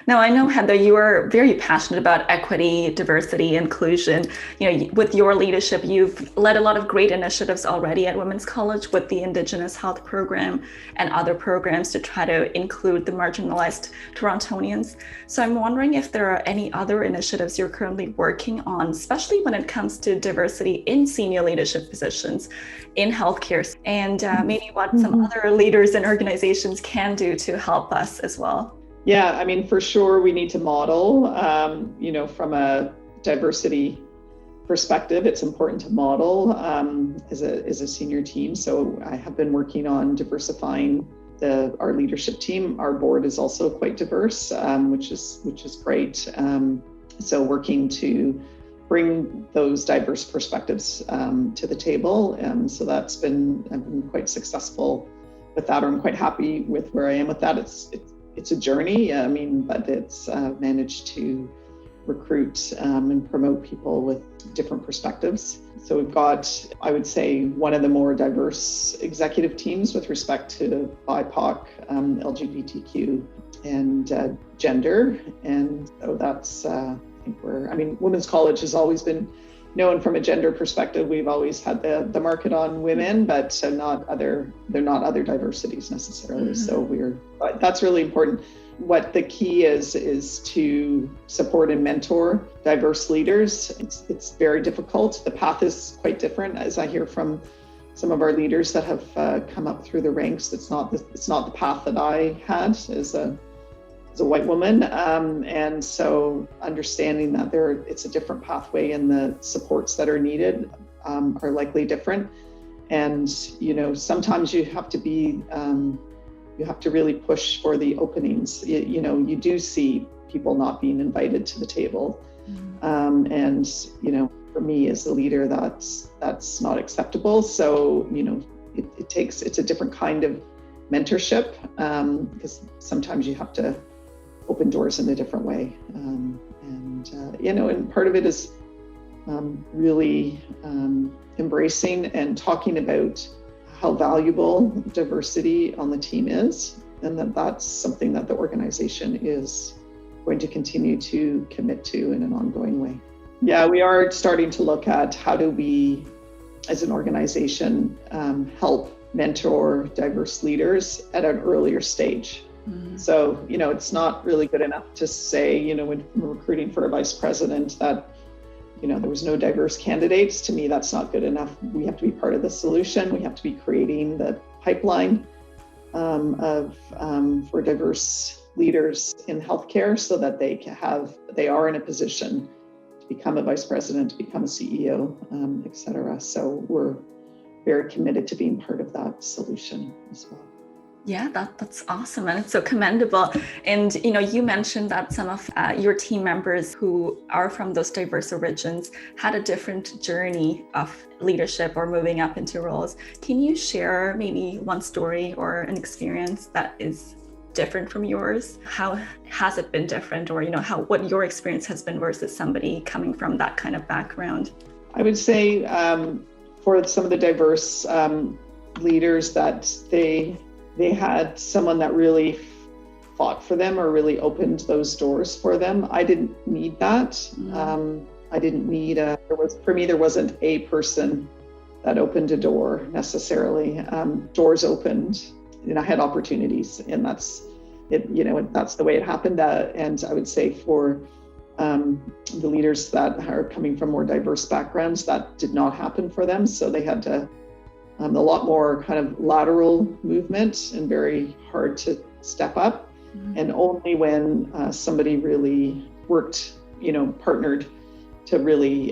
Now, I know, Heather, you are very passionate about equity, diversity, inclusion. With your leadership, you've led a lot of great initiatives already at Women's College with the Indigenous Health Program and other programs to try to include the marginalized Torontonians. So I'm wondering if there are any other initiatives you're currently working on, especially when it comes to diversity in senior leadership positions in healthcare, and maybe what some other leaders and organizations can do to help us as well. Yeah, I mean, for sure, we need to model, from a diversity perspective, it's important to model as a senior team. So I have been working on diversifying our leadership team. Our board is also quite diverse, which is great. So working to bring those diverse perspectives to the table. So I've been quite successful with that, or I'm quite happy with where I am with that. It's a journey, but it's managed to recruit and promote people with different perspectives. So we've got, I would say, one of the more diverse executive teams with respect to BIPOC, LGBTQ, and gender. And so that's, Women's College has always been known from a gender perspective. We've always had the market on women, but they're not other diversities necessarily. So that's really important. What the key is to support and mentor diverse leaders. It's very difficult. The path is quite different, as I hear from some of our leaders that have come up through the ranks. It's not the path that I had as a white woman, and so understanding that it's a different pathway and the supports that are needed are likely different. And sometimes you have to really push for the openings. You do see people not being invited to the table, and for me as a leader, that's not acceptable. So it's a different kind of mentorship, because sometimes you have to open doors in a different way. And part of it is really embracing and talking about how valuable diversity on the team is, and that's something that the organization is going to continue to commit to in an ongoing way. Yeah, we are starting to look at how do we, as an organization, help mentor diverse leaders at an earlier stage. So, it's not really good enough to say, when we're recruiting for a vice president that, there was no diverse candidates. To me, that's not good enough. We have to be part of the solution. We have to be creating the pipeline for diverse leaders in healthcare so that they are in a position to become a vice president, to become a CEO, et cetera. So we're very committed to being part of that solution as well. Yeah, that's awesome. And it's so commendable. And, you mentioned that some of your team members who are from those diverse origins had a different journey of leadership or moving up into roles. Can you share maybe one story or an experience that is different from yours? How has it been different, or, what your experience has been versus somebody coming from that kind of background? I would say for some of the diverse leaders that they had someone that really fought for them or really opened those doors for them. I didn't need that. I didn't need for me, there wasn't a person that opened a door necessarily. Doors opened, and I had opportunities, and that's it. That's the way it happened. And I would say for the leaders that are coming from more diverse backgrounds, that did not happen for them. So they had to a lot more kind of lateral movement and very hard to step up. And only when somebody really worked, partnered to really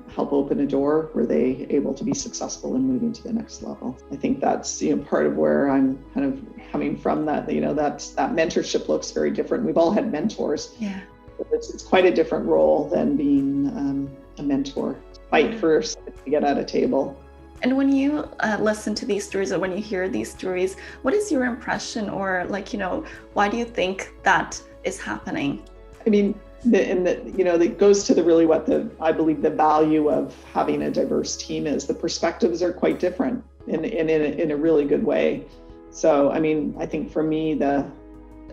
help open a door were they able to be successful in moving to the next level. I think that's part of where I'm kind of coming from, that that mentorship looks very different. We've all had mentors. Yeah. It's quite a different role than being a mentor. Fight for somebody to get at a table. And when you listen to these stories, or when you hear these stories, what is your impression, or why do you think that is happening? I mean, it goes to I believe the value of having a diverse team is. The perspectives are quite different in a really good way. So, I mean, I think for me,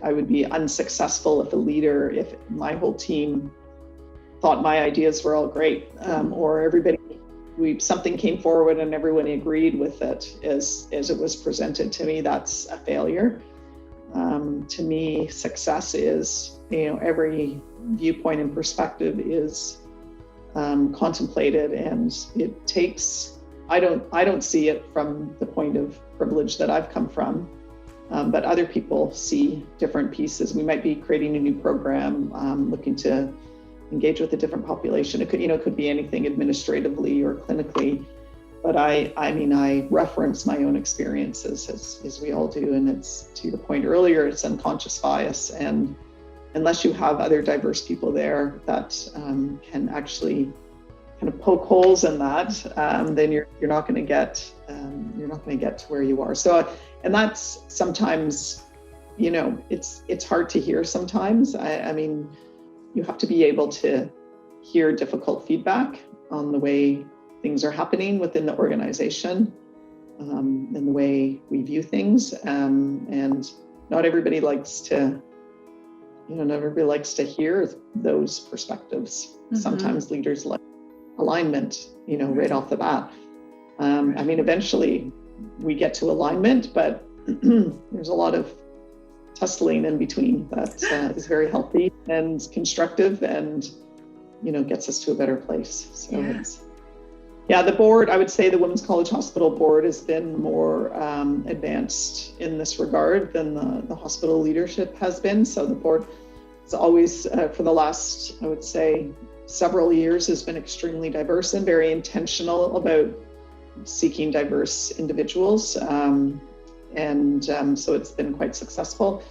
I would be unsuccessful if my whole team thought my ideas were all great, or something came forward and everyone agreed with it as it was presented to me. That's a failure. To me, success is, every viewpoint and perspective is contemplated, and it takes. I don't see it from the point of privilege that I've come from, but other people see different pieces. We might be creating a new program, looking to engage with a different population. It could be anything administratively or clinically. But I reference my own experiences as we all do. And it's, to your point earlier, it's unconscious bias. And unless you have other diverse people there that can actually kind of poke holes in that, then you're not going to get to where you are. So, and that's sometimes, it's hard to hear sometimes. I mean, you have to be able to hear difficult feedback on the way things are happening within the organization, and the way we view things. And not everybody likes to hear those perspectives. Mm-hmm. Sometimes leaders like alignment, right off the bat. Eventually we get to alignment, but there's a lot of tussling in between that is very healthy and constructive, and gets us to a better place. So the board, I would say the Women's College Hospital board has been more advanced in this regard than the hospital leadership has been. So the board has always, for the last, I would say, several years, has been extremely diverse and very intentional about seeking diverse individuals. So it's been quite successful.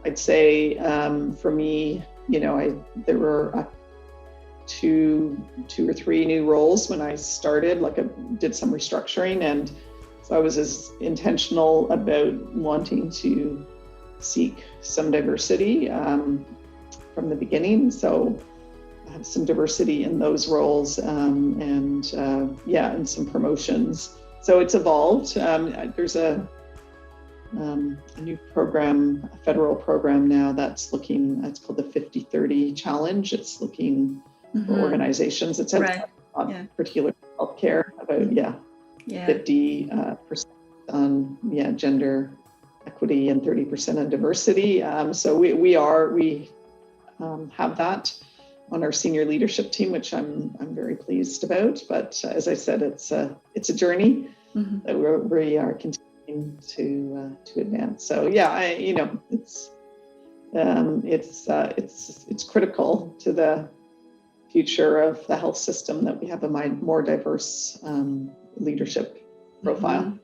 I'd say for me, there were two or three new roles when I started, I did some restructuring. And so I was as intentional about wanting to seek some diversity from the beginning. So I have some diversity in those roles, and some promotions. So it's evolved. There's a new program, a federal program now it's called the 50-30 Challenge. It's looking for organizations. It's particular healthcare, about 50% on gender equity and 30% on diversity. So we have that on our senior leadership team, which I'm very pleased about. But as I said, it's a journey that we are continuing to advance. So it's critical to the future of the health system that we have a more diverse leadership profile.